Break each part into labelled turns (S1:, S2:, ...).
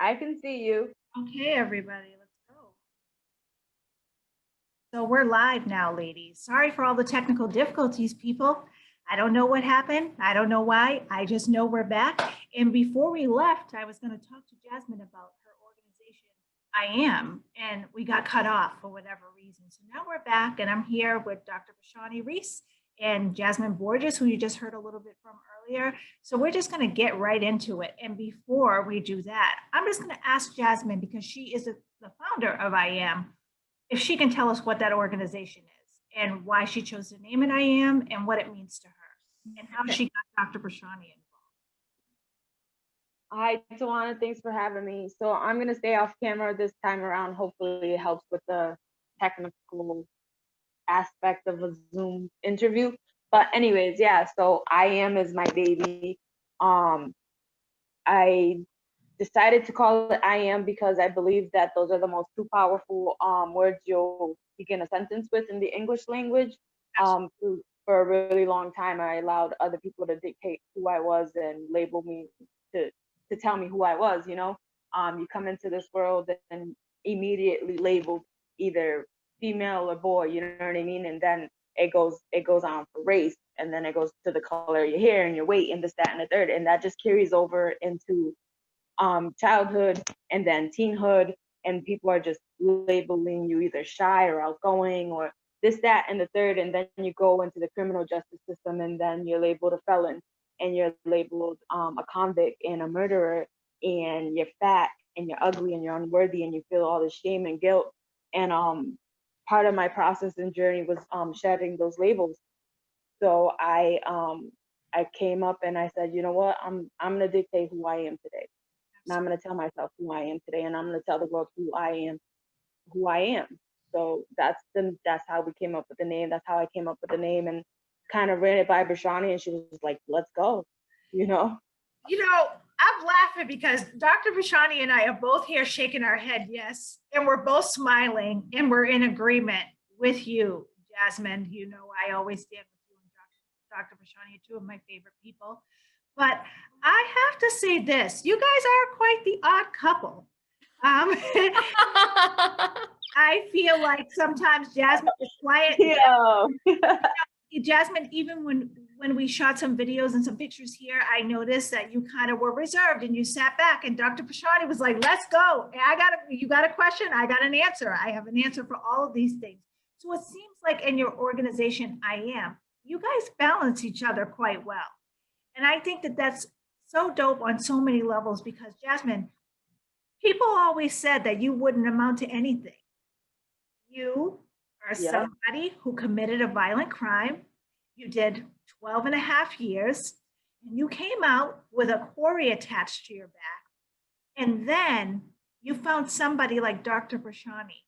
S1: I can see you.
S2: Okay, everybody, let's go. So we're live now, ladies. Sorry for all the technical difficulties, people. I don't know what happened. I don't know why. I just know we're back. And before we left, I was going to talk to Jasmin about her organization, I Am, and we got cut off for whatever reason. So now we're back, and I'm here with Dr. Brashani Reece and Jasmin Borges, who you just heard a little bit from earlier. So we're just going to get right into it. And before we do that, I'm just going to ask Jasmin, because she is the founder of I Am, if she can tell us what that organization is and why she chose to name it I Am and what it means to her and how she got Dr. Brashani involved.
S1: Hi, Tawana. Thanks for having me. So I'm going to stay off camera this time around. Hopefully it helps with the technical aspect of a Zoom interview. But anyways, yeah, so I Am is my baby. I decided to call it I Am because I believe that those are the most two powerful words you'll begin a sentence with in the English language. For a really long time, I allowed other people to dictate who I was and label me to tell me who I was, you know. You come into this world and immediately labeled either female or boy, you know what I mean? And then it goes on for race, and then it goes to the color of your hair and your weight and this, that, and the third. And that just carries over into childhood and then teenhood, and people are just labeling you either shy or outgoing or this, that, and the third. And then you go into the criminal justice system, and then you're labeled a felon, and you're labeled a convict and a murderer, and you're fat and you're ugly and you're unworthy, and you feel all this shame and guilt. And part of my process and journey was shedding those labels. So I came up and I said, you know what, I'm gonna dictate who I am today. And I'm going to tell myself who I am today, and I'm going to tell the world who I am. So that's how we came up with the name. That's how I came up with the name, and kind of ran it by Brashani, and she was like, let's go, you know?
S2: I'm laughing because Dr. Brashani and I are both here shaking our head, yes, and we're both smiling, and we're in agreement with you, Jasmin. You know, I always stand with you and Dr. Brashani, two of my favorite people. But I have to say this, you guys are quite the odd couple. I feel like sometimes Jasmin is quiet.
S1: Yeah.
S2: Jasmin, even when we shot some videos and some pictures here, I noticed that you kind of were reserved and you sat back, and Dr. Brashani was like, let's go. You got a question? I got an answer. I have an answer for all of these things. So it seems like in your organization, I Am, you guys balance each other quite well. And I think that that's so dope on so many levels, because Jasmin, people always said that you wouldn't amount to anything. You are somebody who committed a violent crime. You did 12 and a half years, and you came out with a quarry attached to your back. And then you found somebody like Dr. Brashani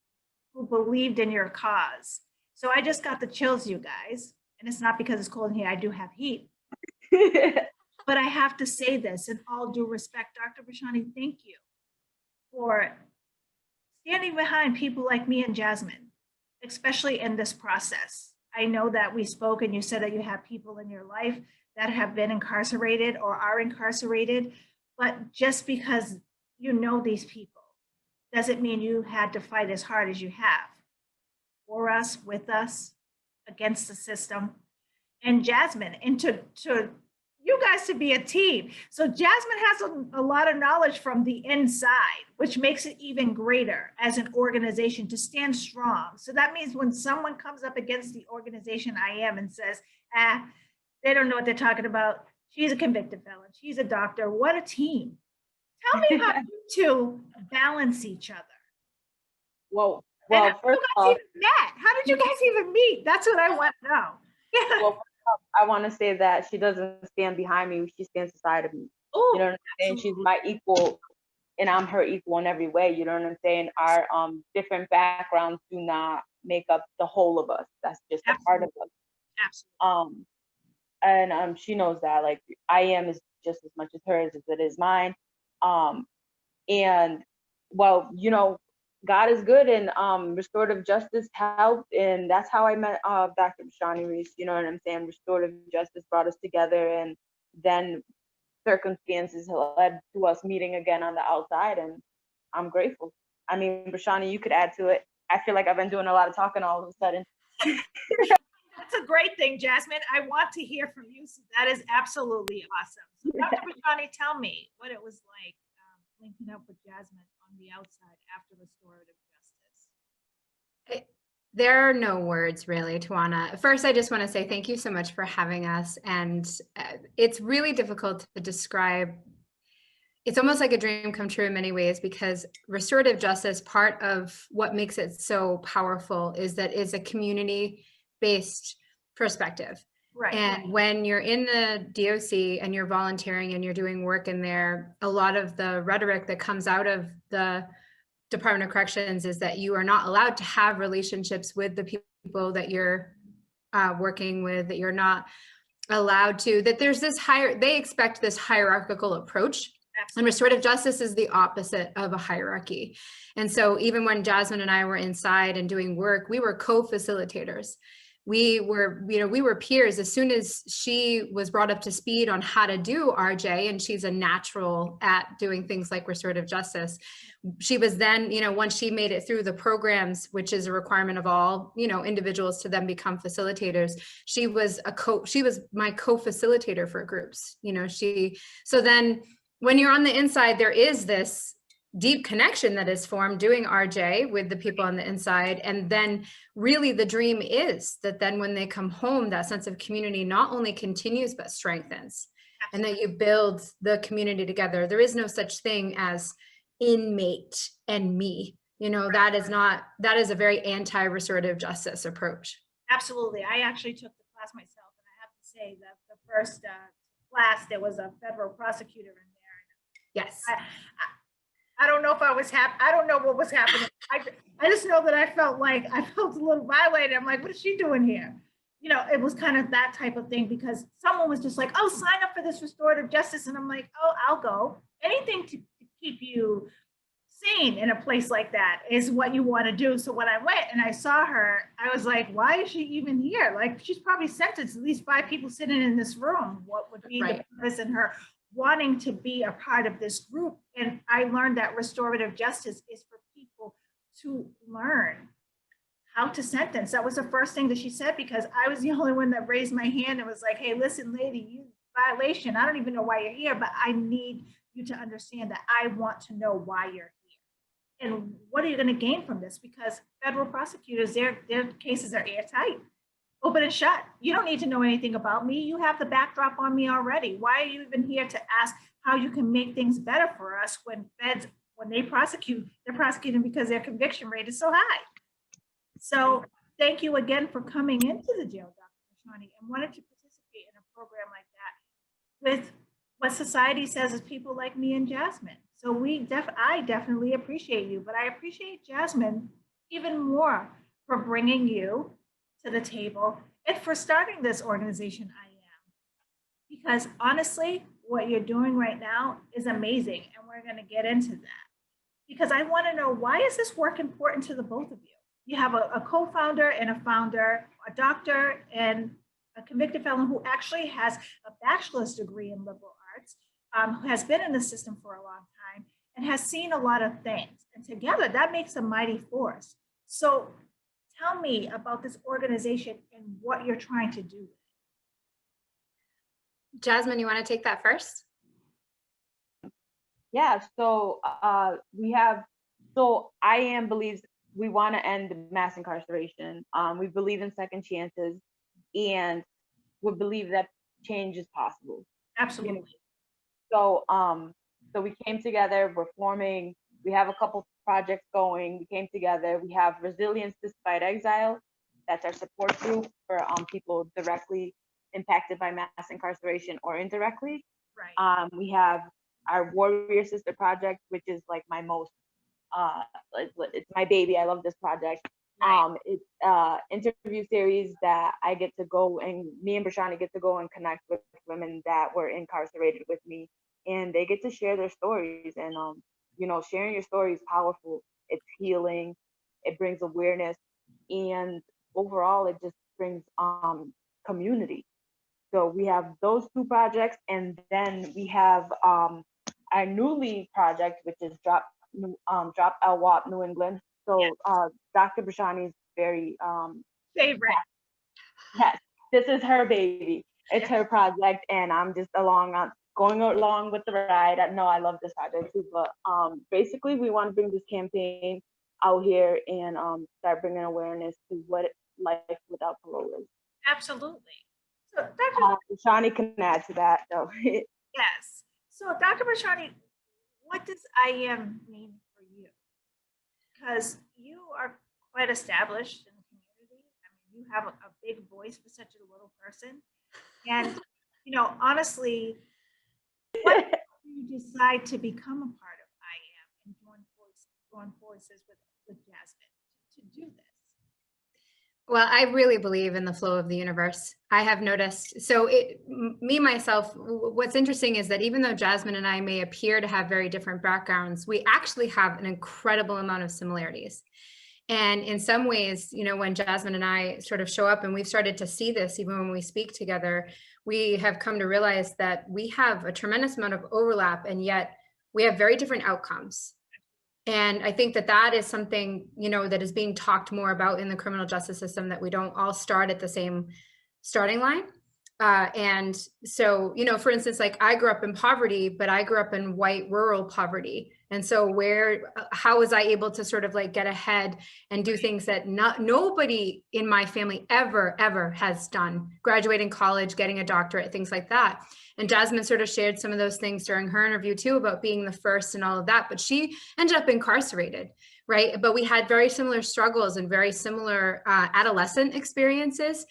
S2: who believed in your cause. So I just got the chills, you guys. And it's not because it's cold in here. I do have heat. But I have to say this in all due respect, Dr. Brashani, thank you for standing behind people like me and Jasmin, especially in this process. I know that we spoke and you said that you have people in your life that have been incarcerated or are incarcerated, but just because you know these people doesn't mean you had to fight as hard as you have for us, with us, against the system. And Jasmin, and to you guys to be a team. So Jasmin has a lot of knowledge from the inside, which makes it even greater as an organization to stand strong. So that means when someone comes up against the organization I Am and says, they don't know what they're talking about. She's a convicted felon. She's a doctor. What a team. Tell me how you two balance each other.
S1: Well,
S2: first of all, even met? How did you guys even meet? That's what I want to know.
S1: Well, I want to say that she doesn't stand behind me. She stands beside of me.
S2: Ooh,
S1: you know what I'm saying? She's my equal, and I'm her equal in every way. You know what I'm saying? Our different backgrounds do not make up the whole of us. That's just a part of us.
S2: Absolutely.
S1: And she knows that. Like, I Am is just as much as hers as it is mine. And well, you know, God is good, and restorative justice helped, and that's how I met Dr. Brashani Reece. You know what I'm saying? Restorative justice brought us together, and then circumstances led to us meeting again on the outside, and I'm grateful. I mean, Brashani, you could add to it. I feel like I've been doing a lot of talking all of a sudden.
S2: That's a great thing, Jasmine. I want to hear from you. So that is absolutely awesome. So Dr. Brashani, tell me what it was like linking up with Jasmine on the outside after Restorative Justice.
S3: There are no words really, Tawana. First, I just want to say thank you so much for having us. And it's really difficult to describe. It's almost like a dream come true in many ways, because restorative justice, part of what makes it so powerful is that it's a community-based perspective.
S2: Right.
S3: And when you're in the DOC and you're volunteering and you're doing work in there, a lot of the rhetoric that comes out of the Department of Corrections is that you are not allowed to have relationships with the people that you're working with, that you're not allowed to, that there's this they expect this hierarchical approach. Absolutely. And restorative justice is the opposite of a hierarchy. And so even when Jasmine and I were inside and doing work, we were co-facilitators. We were peers. As soon as she was brought up to speed on how to do RJ, and she's a natural at doing things like restorative justice, she was then, once she made it through the programs, which is a requirement of all, individuals to then become facilitators, she was my co-facilitator for groups. So then when you're on the inside, there is this deep connection that is formed doing RJ with the people on the inside. And then really the dream is that then when they come home, that sense of community not only continues, but strengthens. Absolutely. And that you build the community together. There is no such thing as inmate and me. That is a very anti-restorative justice approach.
S2: Absolutely. I actually took the class myself, and I have to say that the first class, there was a federal prosecutor in there.
S3: Yes.
S2: I don't know if I was happy. I don't know what was happening. I just know that I felt a little violated. I'm like, what is she doing here? It was kind of that type of thing, because someone was just like, oh, sign up for this restorative justice. And I'm like, oh, I'll go. Anything to keep you sane in a place like that is what you want to do. So when I went and I saw her, I was like, why is she even here? Like, she's probably sentenced at least 5 people sitting in this room. What would be the purpose in her wanting to be a part of this group? And I learned that restorative justice is for people to learn how to sentence. That was the first thing that she said, because I was the only one that raised my hand and was like, hey, listen, lady, you violation. I don't even know why you're here, but I need you to understand that I want to know why you're here. And what are you going to gain from this? Because federal prosecutors, their cases are airtight. Open and shut. You don't need to know anything about me. You have the backdrop on me already. Why are you even here to ask how you can make things better for us when feds, when they prosecute, they're prosecuting because their conviction rate is so high. So thank you again for coming into the jail, Dr. Brashani, and wanted to participate in a program like that with what society says is people like me and Jasmine. So I definitely appreciate you, but I appreciate Jasmine even more for bringing you to the table and for starting this organization, I Am. Because honestly, what you're doing right now is amazing, and we're going to get into that. Because I want to know, why is this work important to the both of you? You have a co-founder and a founder, a doctor and a convicted felon who actually has a bachelor's degree in liberal arts, who has been in the system for a long time and has seen a lot of things. And together, that makes a mighty force. So tell me about this organization and what you're trying to do.
S3: Jasmine, you want to take that first?
S1: Yeah, so I Am believes we want to end mass incarceration. We believe in second chances, and we believe that change is possible.
S2: Absolutely.
S1: So we came together, we're forming, we have a couple projects going, we came together, we have Resilience Despite Exile, that's our support group for people directly impacted by mass incarceration or indirectly.
S2: Right.
S1: We have our Warrior Sister Project, which is like my most, it's my baby, I love this project.
S2: Right.
S1: It's interview series that I get to go, and me and Brashani get to go and connect with women that were incarcerated with me, and they get to share their stories. And sharing your story is powerful. It's healing. It brings awareness, and overall, it just brings community. So we have those 2 projects, and then we have our newly project, which is Drop dropped out WAP New England. So Dr. Brashani is very
S2: Favorite.
S1: yes, this is her baby. It's her project, and I'm just going along with the ride. No, I love this project too, but basically we want to bring this campaign out here and start bringing awareness to what life without parole is.
S2: Absolutely. So Dr.
S1: Brashani can add to that though.
S2: Yes. So Dr. Brashani, what does I am mean for you? Because you are quite established in the community. I mean, you have a big voice for such a little person. And, you know, honestly, what did you decide to become a part of I am and join forces with Jasmin to do this?
S3: Well, I really believe in the flow of the universe. I have noticed. So myself, what's interesting is that even though Jasmin and I may appear to have very different backgrounds, we actually have an incredible amount of similarities. And in some ways, you know, when Jasmin and I sort of show up, and we've started to see this even when we speak together, we have come to realize that we have a tremendous amount of overlap, and yet we have very different outcomes. And I think that that is something, you know, that is being talked more about in the criminal justice system, that we don't all start at the same starting line. And so, you know, for instance, like I grew up in poverty, but I grew up in white rural poverty. And so how was I able to sort of like get ahead and do things that nobody in my family ever has done, graduating college, getting a doctorate, things like that. And Jasmin sort of shared some of those things during her interview too, about being the first and all of that, but she ended up incarcerated, right? But we had very similar struggles and very similar adolescent experiences.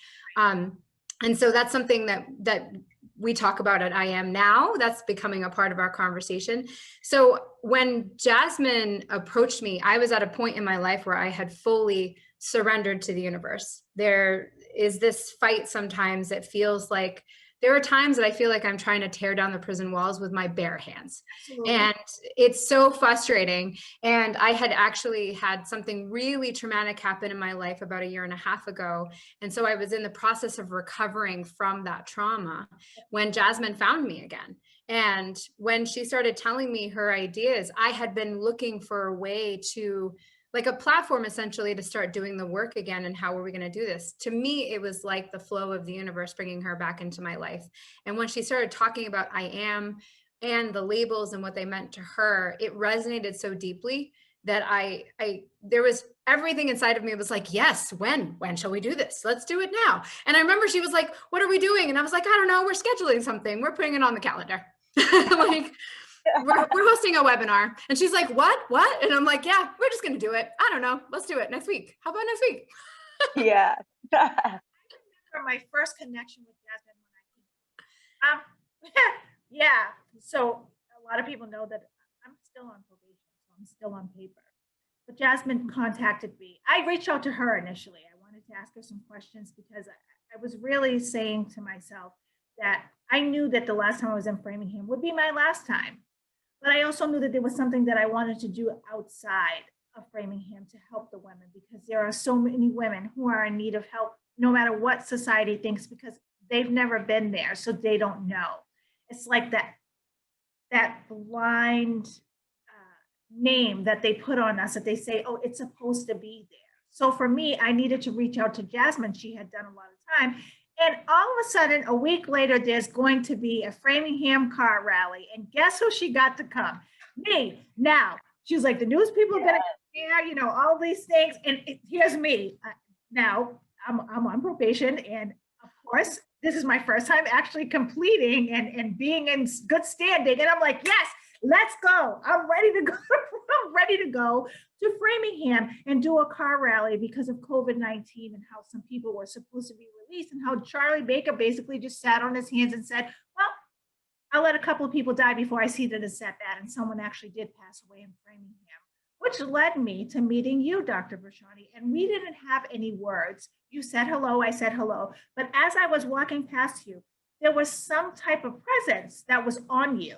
S3: And so that's something that we talk about at I Am now. That's becoming a part of our conversation. So when Jasmin approached me, I was at a point in my life where I had fully surrendered to the universe. There is this fight sometimes that feels like, there are times that I feel like I'm trying to tear down the prison walls with my bare hands. Absolutely. And it's so frustrating. And I had actually had something really traumatic happen in my life about 1.5 years ago. And so I was in the process of recovering from that trauma when Jasmin found me again. And when she started telling me her ideas, I had been looking for a way to, like a platform essentially, to start doing the work again. And how are we going to do this? To me, it was like the flow of the universe bringing her back into my life. And when she started talking about I am and the labels and what they meant to her, it resonated so deeply that there was everything inside of me was like, yes, when shall we do this? Let's do it now. And I remember she was like, what are we doing? And I was like, I don't know, we're scheduling something. We're putting it on the calendar. Like, we're hosting a webinar. And she's like, what? And I'm like, yeah, we're just going to do it. I don't know. Let's do it next week. How about next week?
S1: Yeah.
S2: I remember my first connection with Jasmin when yeah. So a lot of people know that I'm still on probation, so I'm still on paper. But Jasmin contacted me. I reached out to her initially. I wanted to ask her some questions because I was really saying to myself that I knew that the last time I was in Framingham would be my last time. But I also knew that there was something that I wanted to do outside of Framingham to help the women, because there are so many women who are in need of help, no matter what society thinks, because they've never been there, so they don't know. It's like that blind name that they put on us, that they say, oh, it's supposed to be there. So for me, I needed to reach out to Jasmin. She had done a lot of time. And all of a sudden, a week later, there's going to be a Framingham car rally. And guess who she got to come? Me. Now, she was like, the news people are going to care, you know, all these things. And here's me. Now, I'm on probation. And of course, this is my first time actually completing and being in good standing. And I'm like, yes, let's go. I'm ready to go. I'm ready to go to Framingham and do a car rally because of COVID-19 and how some people were supposed to be released, and how Charlie Baker basically just sat on his hands and said, well, I'll let a couple of people die before I see that it's that bad. And someone actually did pass away in Framingham, which led me to meeting you, Dr. Brashani. And we didn't have any words. You said hello, I said hello. But as I was walking past you, there was some type of presence that was on you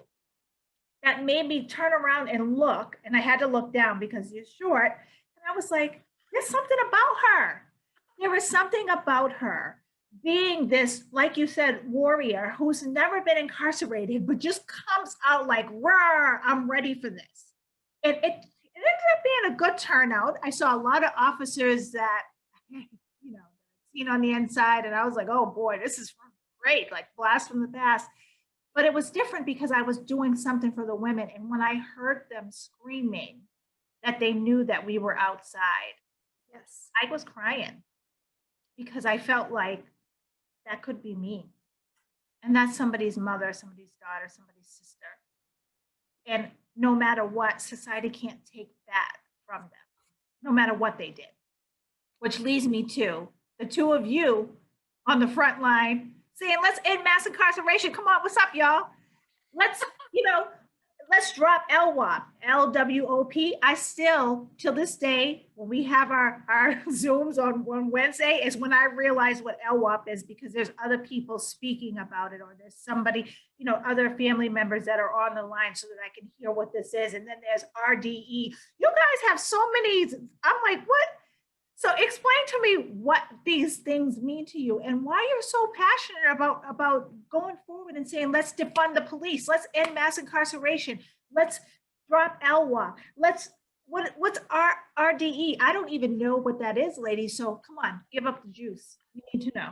S2: that made me turn around and look. And I had to look down because you're short. And I was like, there's something about her. There was something about her being this, like you said, warrior who's never been incarcerated, but just comes out like, "Rawr, I'm ready for this." And had a good turnout. I saw a lot of officers that, seen on the inside, and I was like, oh boy, this is great, like blast from the past. But it was different because I was doing something for the women. And when I heard them screaming that they knew that we were outside,
S3: Yes.
S2: I was crying because I felt like that could be me. And that's somebody's mother, somebody's daughter, somebody's sister. And no matter what, society can't take that from them, no matter what they did. Which leads me to the two of you on the front line saying, let's end mass incarceration. Come on, what's up, y'all? Let's, let's drop LWOP, LWOP. I still, till this day, when we have our Zooms on Wednesday, is when I realize what LWOP is, because there's other people speaking about it, or there's somebody, other family members that are on the line so that I can hear what this is. And then there's RDE. You guys have so many, I'm like, what? So explain to me what these things mean to you and why you're so passionate about going forward and saying, let's defund the police, let's end mass incarceration, let's drop LWOP, what's RDE? I don't even know what that is, ladies. So come on, give up the juice. You need to know.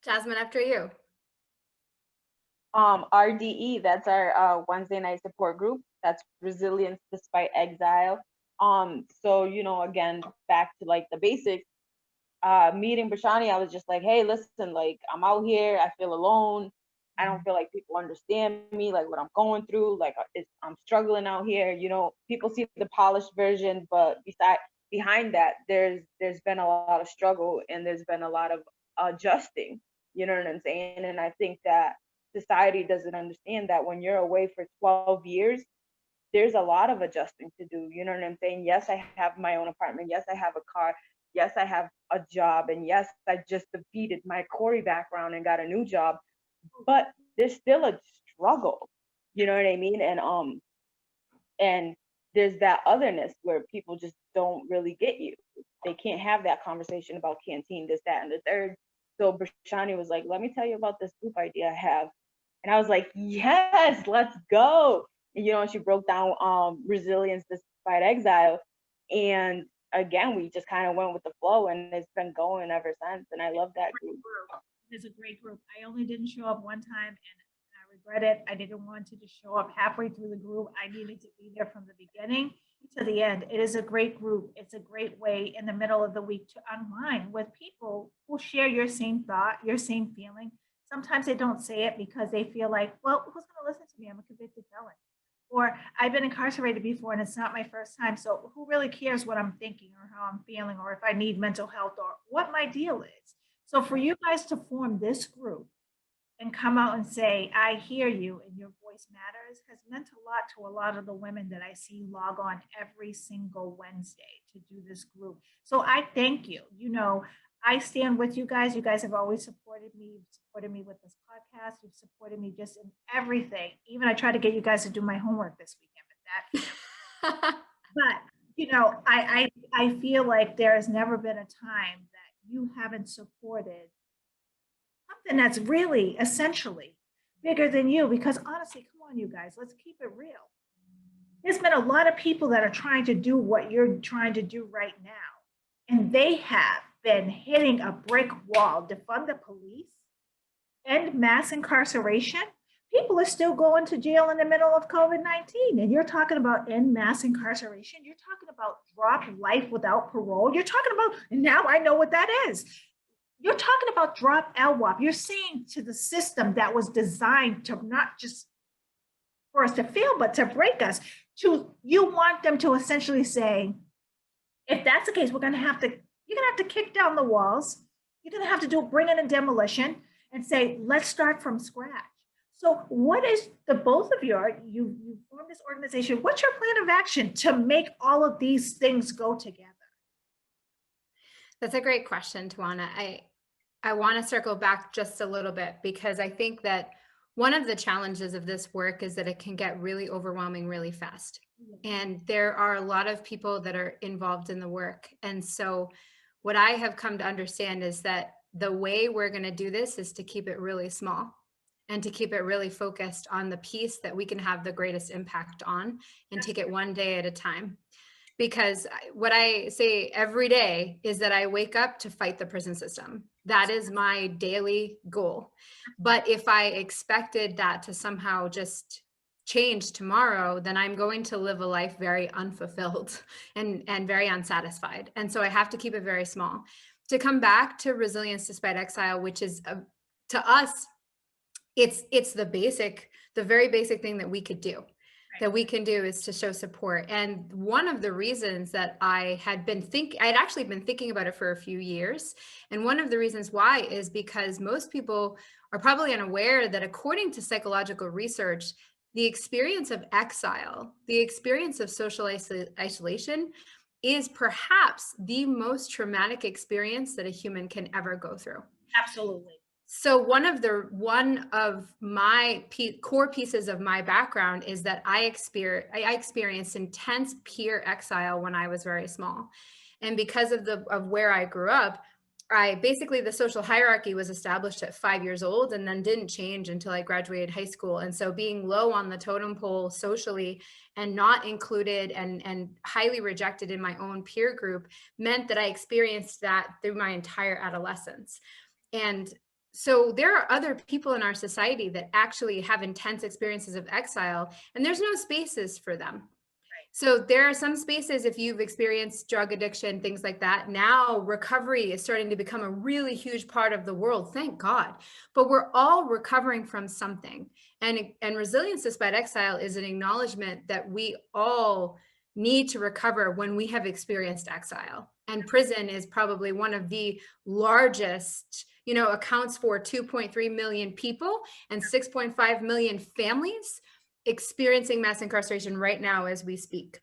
S3: Jasmin, after you.
S1: RDE, that's our Wednesday night support group. That's Resilience Despite Exile. So, again, back to like the basics, meeting Brashani, I was just like, hey, listen, like I'm out here, I feel alone. I don't feel like people understand me, like what I'm going through, like I'm struggling out here. People see the polished version, but behind that, there's been a lot of struggle and there's been a lot of adjusting, you know what I'm saying? And I think that society doesn't understand that when you're away for 12 years, there's a lot of adjusting to do. You know what I'm saying? Yes, I have my own apartment. Yes, I have a car. Yes, I have a job. And yes, I just defeated my Corey background and got a new job. But there's still a struggle. You know what I mean? And there's that otherness where people just don't really get you. They can't have that conversation about canteen, this, that, and the third. So Brashani was like, let me tell you about this group idea I have. And I was like, yes, let's go. And, she broke down Resilience Despite Exile. And again, we just kind of went with the flow, and it's been going ever since. And I love that group.
S2: It's a great group. I only didn't show up one time, and I regret it. I didn't want to just show up halfway through the group. I needed to be there from the beginning to the end. It is a great group. It's a great way in the middle of the week to unwind with people who share your same thought, your same feeling. Sometimes they don't say it because they feel like, well, who's going to listen to me? I'm a convicted felon. Or I've been incarcerated before and it's not my first time. So who really cares what I'm thinking or how I'm feeling or if I need mental health or what my deal is? So for you guys to form this group and come out and say, I hear you and your voice matters, has meant a lot to a lot of the women that I see log on every single Wednesday to do this group. So I thank you. I stand with you guys. You guys have always supported me. You've supported me with this podcast. You've supported me just in everything. Even I tried to get you guys to do my homework this weekend, but but I feel like there has never been a time that you haven't supported something that's really essentially bigger than you. Because honestly, come on, you guys, let's keep it real. There's been a lot of people that are trying to do what you're trying to do right now, and they have been hitting a brick wall. Defund the police, end mass incarceration. People are still going to jail in the middle of COVID-19. And you're talking about end mass incarceration. You're talking about drop life without parole. You're talking about, and now I know what that is. You're talking about drop LWOP. You're saying to the system that was designed to not just for us to fail, but to break us, you want them to essentially say, if that's the case, you're going to have to kick down the walls. You're going to have to bring in a demolition and say, let's start from scratch. So what is the both of you formed this organization. What's your plan of action to make all of these things go together?
S3: That's a great question, Tawana. I want to circle back just a little bit because I think that one of the challenges of this work is that it can get really overwhelming really fast. And there are a lot of people that are involved in the work. And so what I have come to understand is that the way we're going to do this is to keep it really small and to keep it really focused on the piece that we can have the greatest impact on and take it one day at a time. Because what I say every day is that I wake up to fight the prison system. That is my daily goal. But if I expected that to somehow just change tomorrow, then I'm going to live a life very unfulfilled and very unsatisfied. And so I have to keep it very small. To come back to resilience despite exile, which is to us, it's the very basic thing that we could do. That we can do is to show support. And one of the reasons that I had actually been thinking about it for a few years. And one of the reasons why is because most people are probably unaware that according to psychological research, the experience of exile, the experience of social isolation is perhaps the most traumatic experience that a human can ever go through.
S2: Absolutely.
S3: So one of my core pieces of my background is that I experienced intense peer exile when I was very small. And because of where I grew up, the social hierarchy was established at 5 years old and then didn't change until I graduated high school. And so being low on the totem pole socially and not included and highly rejected in my own peer group meant that I experienced that through my entire adolescence. And so there are other people in our society that actually have intense experiences of exile, and there's no spaces for them. So there are some spaces, if you've experienced drug addiction, things like that. Now recovery is starting to become a really huge part of the world, thank God. But we're all recovering from something. And resilience despite exile is an acknowledgement that we all need to recover when we have experienced exile. And prison is probably one of the largest, accounts for 2.3 million people and 6.5 million families experiencing mass incarceration right now as we speak.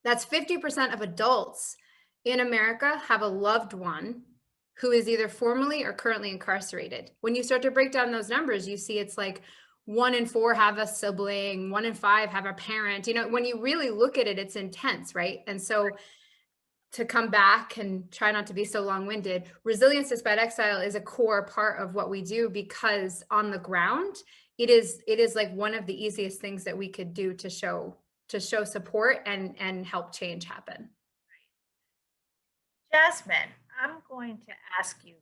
S3: That's 50% of adults in America have a loved one who is either formerly or currently incarcerated. When you start to break down those numbers, you see it's like 1 in 4 have a sibling, 1 in 5 have a parent. When you really look at it, it's intense, right? And so to come back and try not to be so long-winded, resilience despite exile is a core part of what we do, because on the ground, it is like one of the easiest things that we could do to show support and help change happen.
S2: Jasmin, I'm going to ask you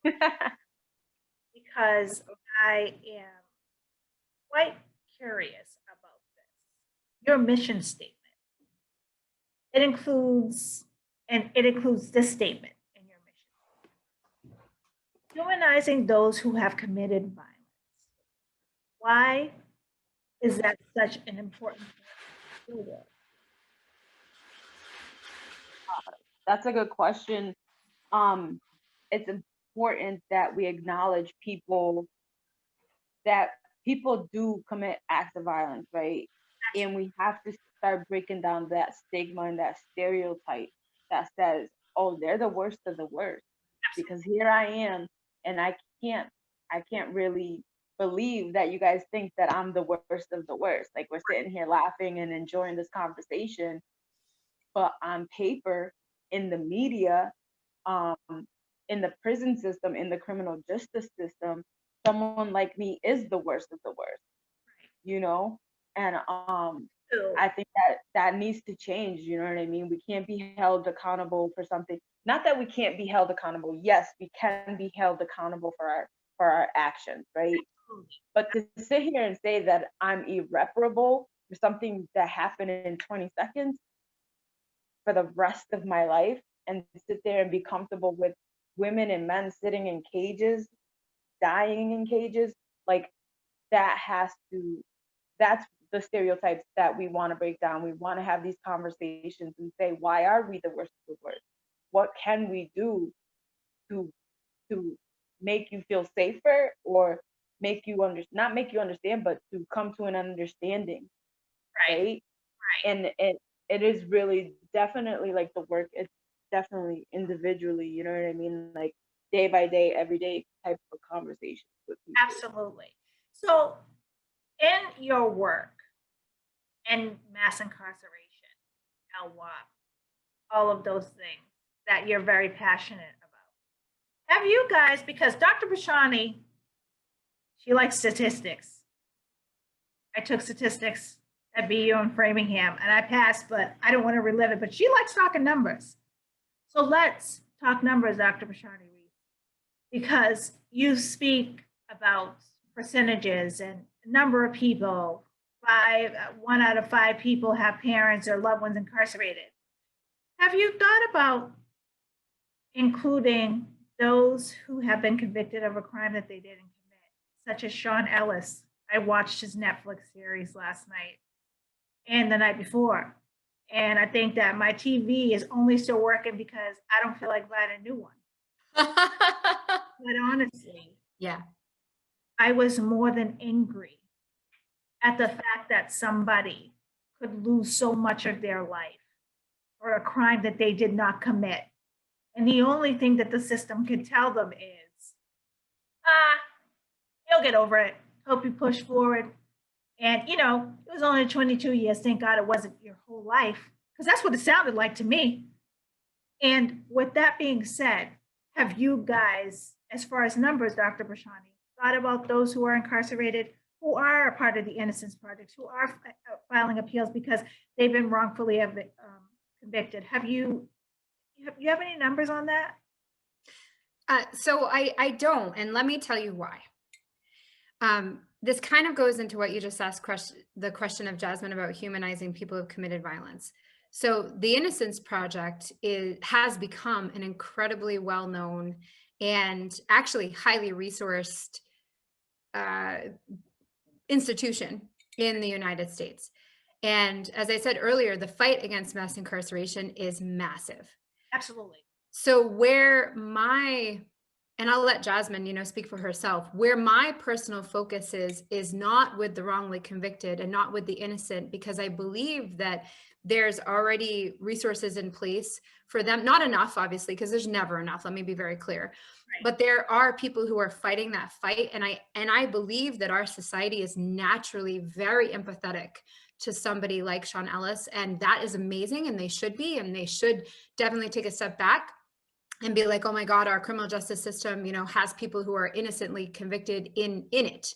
S2: this because I am quite curious about this. Your mission statement. It includes this statement in your mission: humanizing those who have committed violence. Why is that such an important thing?
S1: That's a good question. It's important that we acknowledge that people do commit acts of violence, right? And we have to start breaking down that stigma and that stereotype that says, oh, they're the worst of the worst. Because here I am, and I can't really believe that you guys think that I'm the worst of the worst. Like, we're sitting here laughing and enjoying this conversation, but on paper, in the media, in the prison system, in the criminal justice system, someone like me is the worst of the worst, and I think that needs to change. You know what I mean? We can't be held accountable for something. Not that we can't be held accountable. Yes, we can be held accountable for our actions, right? But to sit here and say that I'm irreparable for something that happened in 20 seconds for the rest of my life, and sit there and be comfortable with women and men sitting in cages, dying in cages, like, that's the stereotypes that we want to break down. We want to have these conversations and say, why are we the worst of the worst? What can we do to make you feel safer, or not make you understand, but to come to an understanding, right? And it is really definitely like the work. It's definitely individually, you know what I mean? Like, day by day, every day type of conversations with people.
S2: Absolutely. So in your work and mass incarceration, LWOP, all of those things that you're very passionate about, have you guys, because Dr. Brashani, she likes statistics. I took statistics at BU in Framingham, and I passed, but I don't want to relive it. But she likes talking numbers. So let's talk numbers, Dr. Brashani Reece, because you speak about percentages and number of people. 1 out of 5 people have parents or loved ones incarcerated. Have you thought about including those who have been convicted of a crime that they didn't commit, such as Sean Ellis? I watched his Netflix series last night and the night before. And I think that my TV is only still working because I don't feel like buying a new one. But honestly,
S3: Yeah.
S2: I was more than angry at the fact that somebody could lose so much of their life for a crime that they did not commit. And the only thing that the system can tell them is, you'll get over it. Hope you push forward. And, you know, it was only 22 years. Thank God it wasn't your whole life, because that's what it sounded like to me. And with that being said, have you guys, as far as numbers, Dr. Brashani, thought about those who are incarcerated, who are a part of the Innocence Project, who are filing appeals because they've been wrongfully convicted? Have you have any numbers on that?
S3: So I don't, and let me tell you why. This kind of goes into what you just asked, the question of Jasmin about humanizing people who've committed violence. So the Innocence Project has become an incredibly well-known and actually highly resourced institution in the United States. And as I said earlier, the fight against mass incarceration is massive.
S2: Absolutely.
S3: So and I'll let Jasmin, speak for herself, where my personal focus is not with the wrongly convicted and not with the innocent, because I believe that there's already resources in place for them. Not enough, obviously, because there's never enough. Let me be very clear. Right. But there are people who are fighting that fight. And I believe that our society is naturally very empathetic to somebody like Sean Ellis. And that is amazing. And they should be, and they should definitely take a step back and be like, oh my God, our criminal justice system, has people who are innocently convicted in it.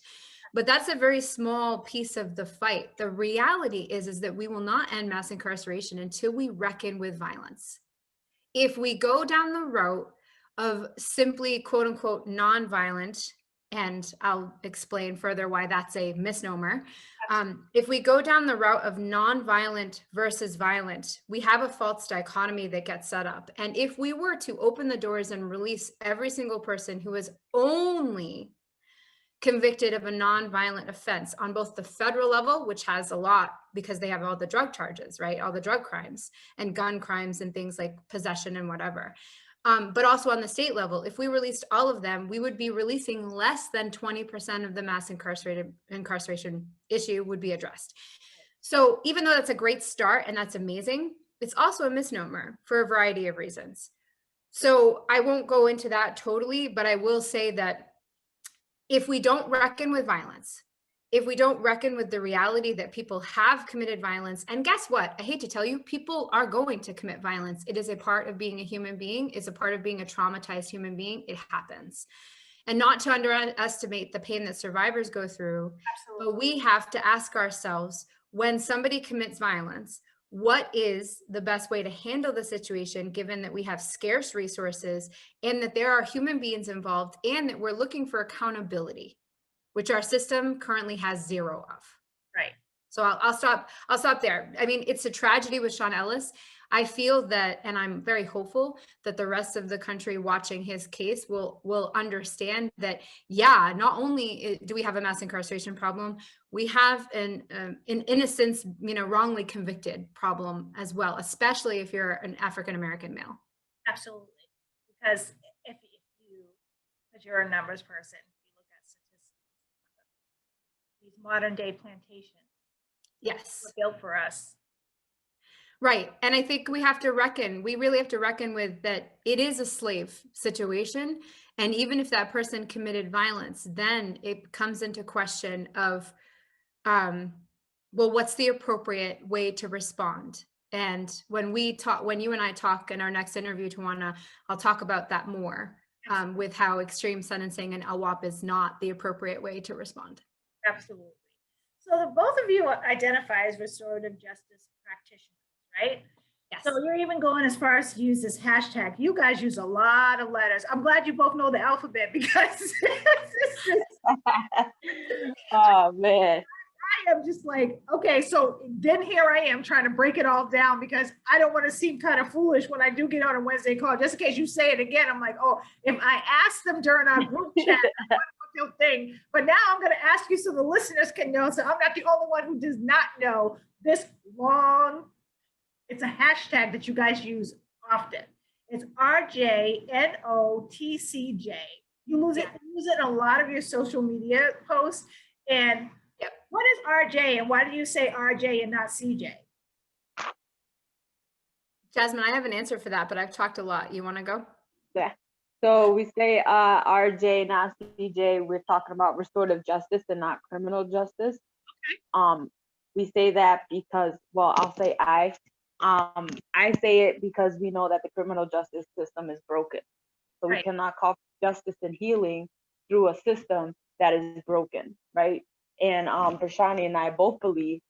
S3: But that's a very small piece of the fight. The reality is that we will not end mass incarceration until we reckon with violence. If we go down the route of simply, quote unquote, nonviolent, and I'll explain further why that's a misnomer. If we go down the route of nonviolent versus violent, we have a false dichotomy that gets set up. And if we were to open the doors and release every single person who is only convicted of a nonviolent offense on both the federal level, which has a lot because they have all the drug charges, right? All the drug crimes and gun crimes and things like possession and whatever. But also on the state level, if we released all of them, we would be releasing less than 20% of the mass incarceration issue would be addressed. So even though that's a great start and that's amazing, it's also a misnomer for a variety of reasons. So I won't go into that totally, but I will say that if we don't reckon with violence, if we don't reckon with the reality that people have committed violence, and guess what? I hate to tell you, people are going to commit violence. It is a part of being a human being. It's a part of being a traumatized human being. It happens. And not to underestimate the pain that survivors go through, absolutely, but we have to ask ourselves, when somebody commits violence, what is the best way to handle the situation, given that we have scarce resources and that there are human beings involved and that we're looking for accountability, which our system currently has zero of.
S2: Right.
S3: So I'll stop there. I mean, it's a tragedy with Sean Ellis. I feel that, and I'm very hopeful that the rest of the country watching his case will understand that, yeah, not only do we have a mass incarceration problem, we have an innocence, wrongly convicted problem as well, especially if you're an African-American male.
S2: Absolutely. Because because you're a numbers person, you look at statistics, these modern day plantations.
S3: Yes.
S2: Were built for us.
S3: Right. And I think we really have to reckon with that it is a slave situation. And even if that person committed violence, then it comes into question of, well, what's the appropriate way to respond? And when you and I talk in our next interview, Tawana, I'll talk about that more, with how extreme sentencing and LWOP is not the appropriate way to respond.
S2: Absolutely. So the both of you identify as restorative justice practitioners, right?
S3: Yes.
S2: So you're even going as far as to use this hashtag. You guys use a lot of letters. I'm glad you both know the alphabet because
S1: Oh man.
S2: I am just like, okay, so then here I am trying to break it all down because I don't want to seem kind of foolish when I do get on a Wednesday call. Just in case you say it again, I'm like, oh, if I ask them during our group chat, thing. But now I'm going to ask you so the listeners can know. So I'm not the only one who does not know this long. It's a hashtag that you guys use often. It's RJNOTCJ. You use it in a lot of your social media posts. And what is RJ and why do you say RJ and not CJ?
S3: Jasmin, I have an answer for that, but I've talked a lot. You want to go?
S1: Yeah. So we say RJ, not CJ. We're talking about restorative justice and not criminal justice.
S2: Okay.
S1: We say that because, well, I'll say I say it because we know that the criminal justice system is broken. So we cannot call for justice and healing through a system that is broken, right? And Brashani and I both believe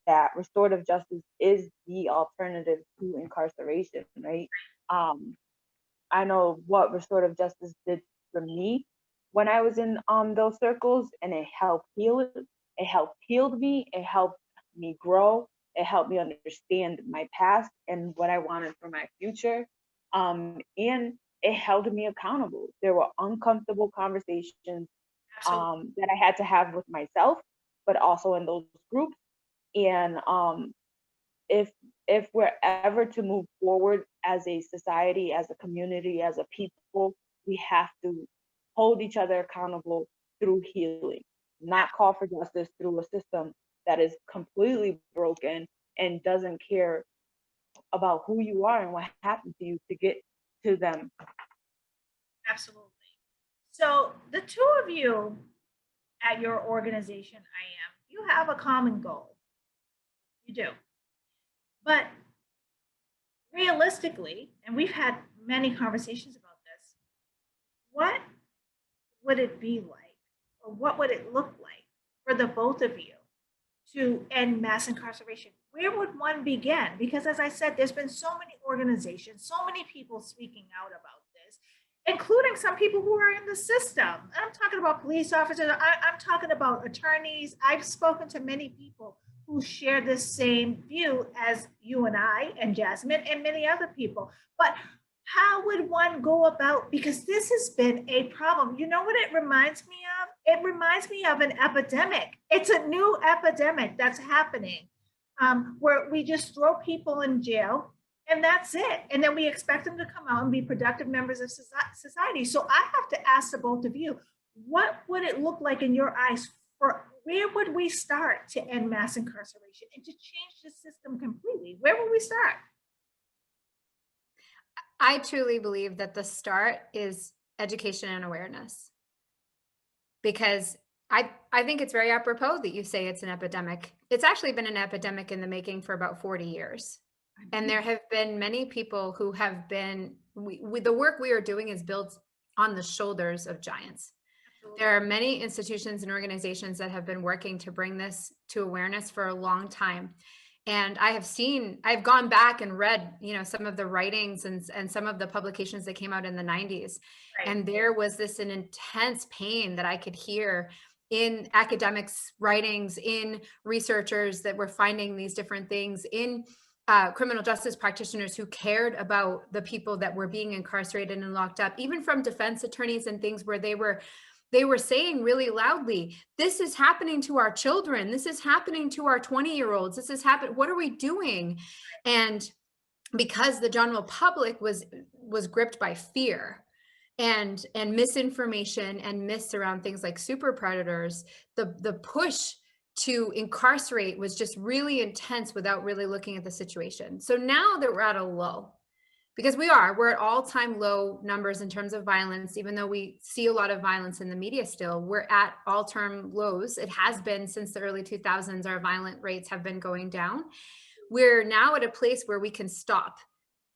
S1: that restorative justice is the alternative to incarceration, right? I know what restorative justice did for me when I was in those circles, and it helped heal it. It helped heal me. It helped me grow. It helped me understand my past and what I wanted for my future. And it held me accountable. There were uncomfortable conversations that I had to have with myself, but also in those groups. And if we're ever to move forward as a society, as a community, as a people, we have to hold each other accountable through healing, not call for justice through a system that is completely broken and doesn't care about who you are and what happened to you to get to them.
S2: Absolutely. So the two of you at your organization, you have a common goal. You do. But realistically, and we've had many conversations about this, what would it be like, or what would it look like for the both of you to end mass incarceration? Where would one begin? Because as I said, there's been so many organizations, so many people speaking out about this, including some people who are in the system. And I'm talking about police officers, I'm talking about attorneys. I've spoken to many people who share this same view as you and I and Jasmin and many other people. But how would one go about, because this has been a problem. You know what it reminds me of? It reminds me of an epidemic. It's a new epidemic that's happening where we just throw people in jail and that's it. And then we expect them to come out and be productive members of society. So I have to ask the both of you, what would it look like in your eyes for where would we start to end mass incarceration and to change the system completely? Where would we start?
S3: I truly believe that the start is education and awareness. Because I think it's very apropos that you say it's an epidemic. It's actually been an epidemic in the making for about 40 years. And there have been many people who have been, the work we are doing is built on the shoulders of giants. There are many institutions and organizations that have been working to bring this to awareness for a long time. And I've gone back and read, some of the writings and some of the publications that came out in the 90s. Right. And there was an intense pain that I could hear in academics' writings, in researchers that were finding these different things, in criminal justice practitioners who cared about the people that were being incarcerated and locked up, even from defense attorneys and things where they were saying really loudly, this is happening to our children. This is happening to our 20-year-olds. This is happening. What are we doing? And because the general public was gripped by fear and misinformation and myths around things like super predators, the push to incarcerate was just really intense without really looking at the situation. So now that we're at a low, because we're at all-time low numbers in terms of violence, even though we see a lot of violence in the media still, we're at all-time lows. It has been since the early 2000s, our violent rates have been going down. We're now at a place where we can stop.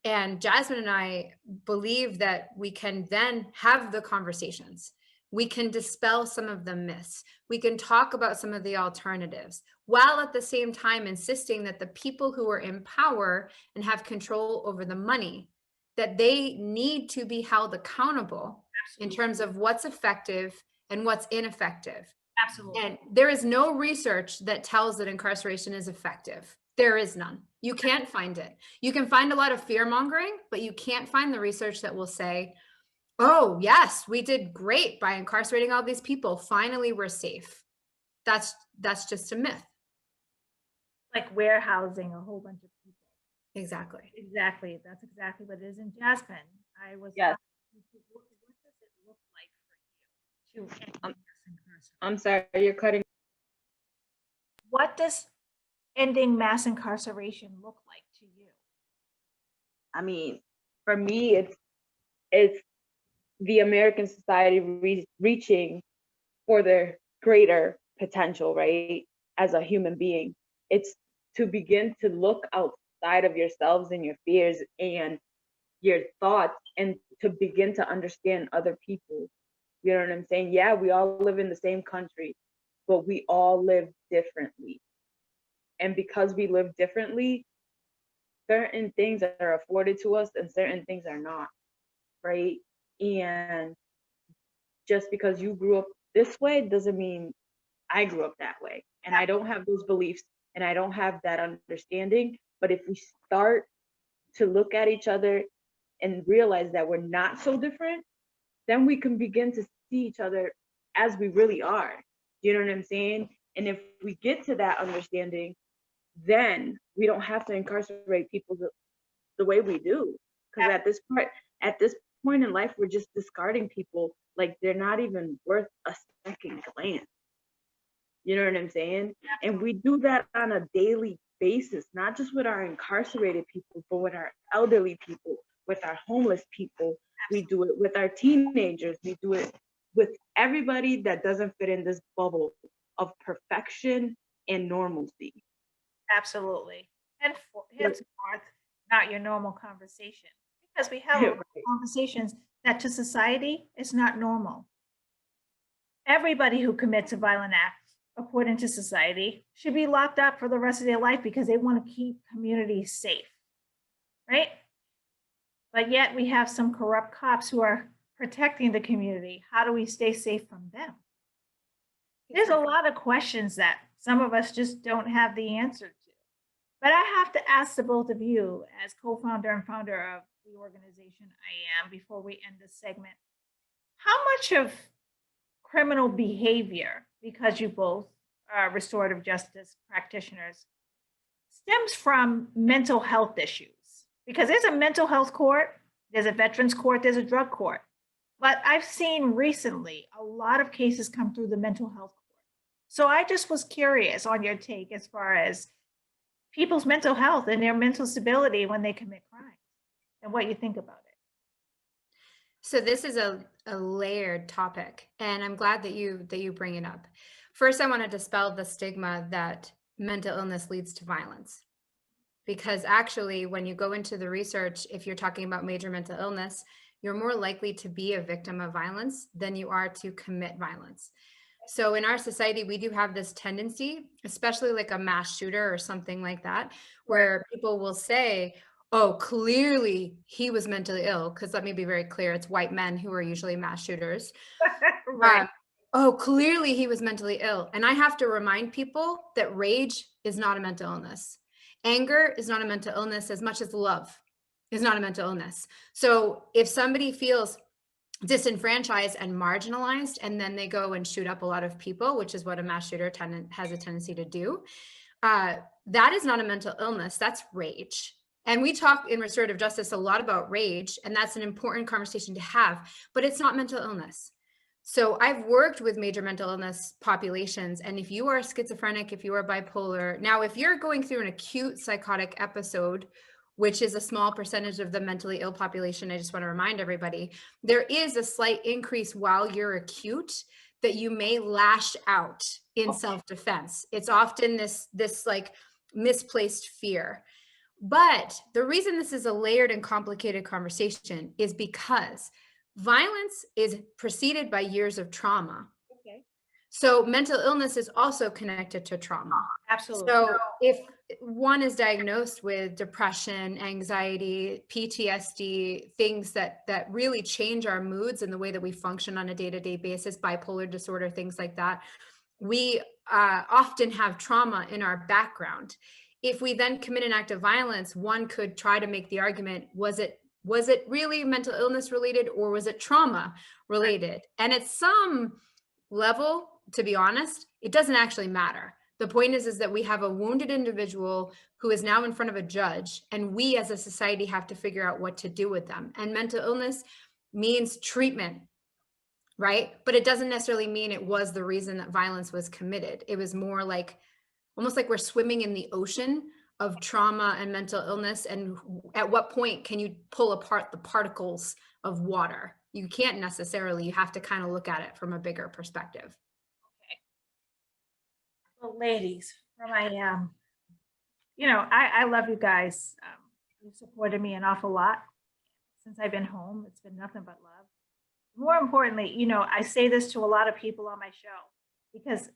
S3: And Jasmin and I believe that we can then have the conversations. we can dispel some of the myths. We can talk about some of the alternatives, while at the same time insisting that the people who are in power and have control over the money, that they need to be held accountable in terms of what's effective and what's ineffective.
S2: Absolutely.
S3: And there is no research that tells that incarceration is effective. There is none. You can't find it. You can find a lot of fear mongering, but you can't find the research that will say, oh, yes, we did great by incarcerating all these people. Finally, we're safe. That's just a myth.
S2: Like warehousing a whole bunch of people.
S3: Exactly.
S2: Exactly. That's exactly what it is. And Jasmin, I was
S1: Yes.
S2: what does it look like for you to end mass incarceration?
S1: I'm sorry, you're cutting.
S2: What does ending mass incarceration look like to you?
S1: I mean, for me, it's the American society reaching for their greater potential, right? As a human being, it's to begin to look outside of yourselves and your fears and your thoughts, and to begin to understand other people. You know what I'm saying? Yeah, we all live in the same country, but we all live differently. And because we live differently, certain things are afforded to us and certain things are not, right? And just because you grew up this way doesn't mean I grew up that way. And I don't have those beliefs and I don't have that understanding. But if we start to look at each other and realize that we're not so different, then we can begin to see each other as we really are. You know what I'm saying? And if we get to that understanding, then we don't have to incarcerate people the way we do. Because at this point in life, we're just discarding people like they're not even worth a second glance. You know what I'm saying? And we do that on a daily basis, not just with our incarcerated people, but with our elderly people, with our homeless people. We do it with our teenagers. We do it with everybody that doesn't fit in this bubble of perfection and normalcy.
S2: Absolutely. And henceforth, not your normal conversation. Because we have conversations that to society is not normal. Everybody who commits a violent act, according to society, should be locked up for the rest of their life because they want to keep communities safe, right? But yet we have some corrupt cops who are protecting the community. How do we stay safe from them? There's a lot of questions that some of us just don't have the answer to. But I have to ask the both of you, as co-founder and founder of the organization I Am, before we end this segment, how much of criminal behavior, because you both are restorative justice practitioners, stems from mental health issues? Because there's a mental health court, there's a veterans court, there's a drug court. But I've seen recently a lot of cases come through the mental health court. So I just was curious on your take as far as people's mental health and their mental stability when they commit crimes, and what you think about it.
S3: So this is a layered topic, and I'm glad that you bring it up. First, I want to dispel the stigma that mental illness leads to violence. Because actually, when you go into the research, if you're talking about major mental illness, you're more likely to be a victim of violence than you are to commit violence. So in our society, we do have this tendency, especially like a mass shooter or something like that, where people will say, oh, clearly he was mentally ill. Because let me be very clear, it's white men who are usually mass shooters.
S2: Right.
S3: Oh, clearly he was mentally ill. And I have to remind people that rage is not a mental illness. Anger is not a mental illness as much as love is not a mental illness. So if somebody feels disenfranchised and marginalized, and then they go and shoot up a lot of people, which is what a mass shooter has a tendency to do, that is not a mental illness, that's rage. And we talk in restorative justice a lot about rage, and that's an important conversation to have, but it's not mental illness. So I've worked with major mental illness populations, and if you are schizophrenic, if you are bipolar, now if you're going through an acute psychotic episode, which is a small percentage of the mentally ill population, I just want to remind everybody, there is a slight increase while you're acute that you may lash out in self-defense. It's often this like misplaced fear. But the reason this is a layered and complicated conversation is because Violence is preceded by years of trauma.
S2: Okay.
S3: So mental illness is also connected to trauma.
S2: Absolutely.
S3: So if one is diagnosed with depression, anxiety, PTSD, things that really change our moods and the way that we function on a day-to-day basis, bipolar disorder, things like that, we often have trauma in our background. If we then commit an act of violence, one could try to make the argument, was it really mental illness related, or was it trauma related? And at some level, to be honest, it doesn't actually matter. The point is that we have a wounded individual who is now in front of a judge, and we as a society have to figure out what to do with them. And mental illness means treatment, right? But it doesn't necessarily mean it was the reason that violence was committed. It was more like, almost like we're swimming in the ocean of trauma and mental illness. And at what point can you pull apart the particles of water? You can't necessarily, you have to kind of look at it from a bigger perspective.
S2: Well, ladies, from I love you guys. You've supported me an awful lot since I've been home. It's been nothing but love. More importantly, I say this to a lot of people on my show, because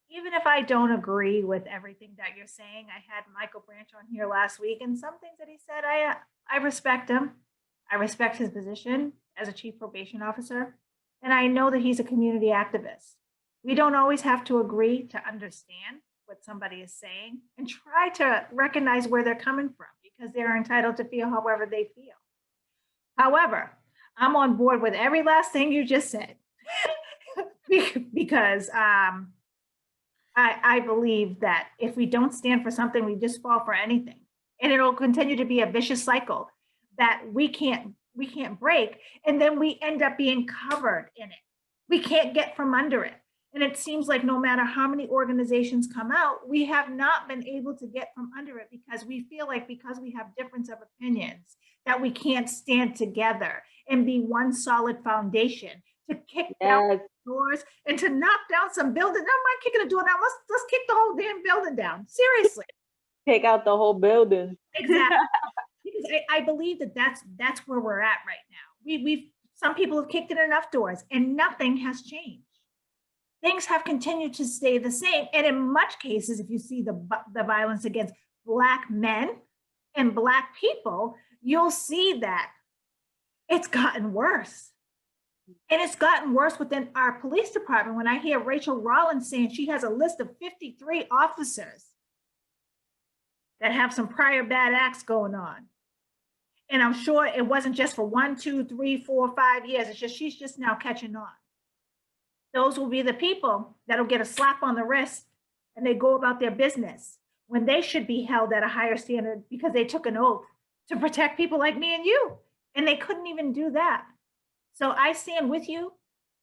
S2: even if I don't agree with everything that you're saying, I had Michael Branch on here last week, and some things that he said, I respect him. I respect his position as a chief probation officer, and I know that he's a community activist. We don't always have to agree to understand what somebody is saying, and try to recognize where they're coming from, because they're entitled to feel however they feel. However, I'm on board with every last thing you just said, because I believe that if we don't stand for something, we just fall for anything, and it'll continue to be a vicious cycle that we can't break, and then we end up being covered in it. We can't get from under it. And it seems like no matter how many organizations come out, we have not been able to get from under it, because we feel like, because we have difference of opinions, that we can't stand together and be one solid foundation to kick down doors and to knock down some buildings. Never mind kicking a door down. Let's kick the whole damn building down. Seriously.
S1: Take out the whole building.
S2: Exactly. Because I believe that that's where we're at right now. Some people have kicked in enough doors and nothing has changed. Things have continued to stay the same. And in much cases, if you see the violence against Black men and Black people, you'll see that it's gotten worse. And it's gotten worse within our police department. When I hear Rachel Rollins saying she has a list of 53 officers that have some prior bad acts going on. And I'm sure it wasn't just for 1, 2, 3, 4, 5 years. It's just, she's just now catching on. Those will be the people that'll get a slap on the wrist and they go about their business, when they should be held at a higher standard because they took an oath to protect people like me and you. And they couldn't even do that. So I stand with you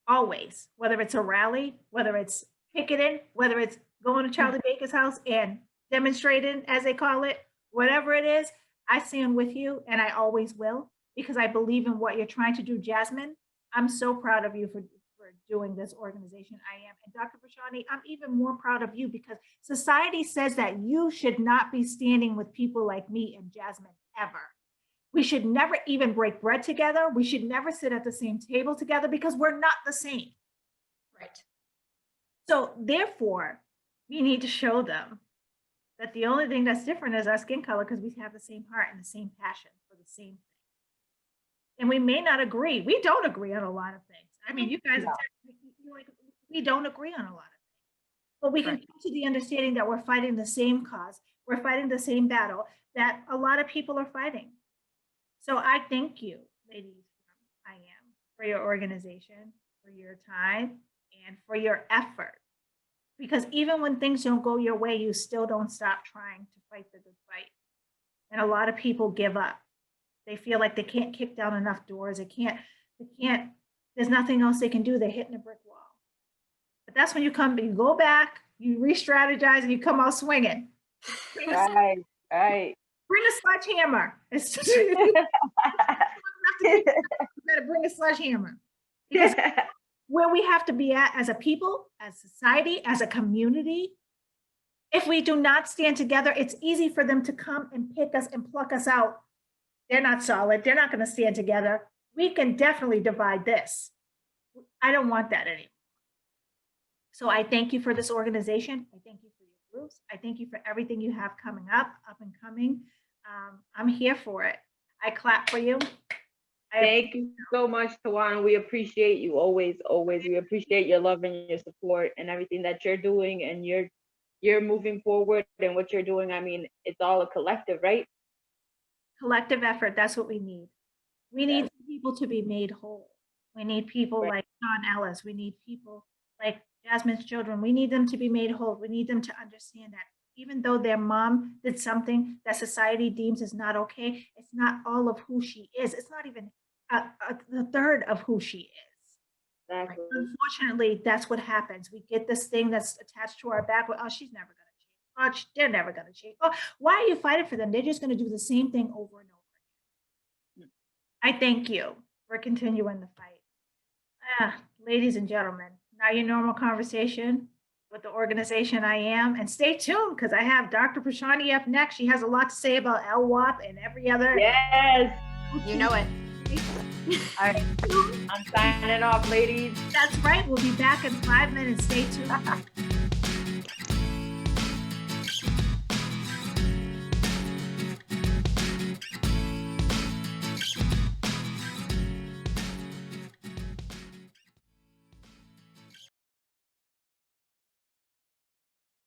S2: always, whether it's a rally, whether it's picketing, whether it's going to Charlie Baker's house and demonstrating, as they call it, whatever it is, I stand with you, and I always will, because I believe in what you're trying to do, Jasmin. I'm so proud of you for doing this organization. I am. And Dr. Brashani, I'm even more proud of you, because society says that you should not be standing with people like me and Jasmin ever. We should never even break bread together. We should never sit at the same table together, because we're not the same.
S3: Right.
S2: So therefore, we need to show them that the only thing that's different is our skin color, because we have the same heart and the same passion for the same thing. And we may not agree. We don't agree on a lot of things. I mean, you guys, we don't agree on a lot of things. But we can come to the understanding that we're fighting the same cause. We're fighting the same battle that a lot of people are fighting. So I thank you, ladies, I am, for your organization, for your time, and for your effort. Because even when things don't go your way, you still don't stop trying to fight the good fight. And a lot of people give up. They feel like they can't kick down enough doors. They can't, there's nothing else they can do. They're hitting a brick wall. But that's when you go back, you re-strategize, and you come out swinging.
S1: Right.
S2: Bring a sledgehammer. You better bring a sledgehammer. Because where we have to be at as a people, as society, as a community, if we do not stand together, it's easy for them to come and pick us and pluck us out. They're not solid. They're not going to stand together. we can definitely divide this. I don't want that anymore. So I thank you for this organization. I thank you for your groups. I thank you for everything you have coming up and coming. I'm here for it. I clap for you.
S1: Thank you so much, Tawana. We appreciate you always, always. We appreciate your love and your support and everything that you're doing, and you're moving forward and what you're doing. I mean, it's all a collective, right?
S2: Collective effort. That's what we need. We need people to be made whole. We need people like John Ellis. We need people like Jasmine's children. We need them to be made whole. We need them to understand that even though their mom did something that society deems is not okay, it's not all of who she is. It's not even a third of who she is.
S1: Exactly.
S2: Unfortunately, that's what happens. We get this thing that's attached to our back. Oh, she's never going to change. Oh, they're never going to change. Oh, why are you fighting for them? They're just going to do the same thing over and over again. I thank you for continuing the fight. Ladies and gentlemen, now your normal conversation with the organization I am. And stay tuned because I have Dr. Brashani up next. She has a lot to say about LWAP and every other.
S1: Yes.
S3: You know it.
S1: All right. I'm signing off, ladies.
S2: That's right. We'll be back in 5 minutes. Stay tuned.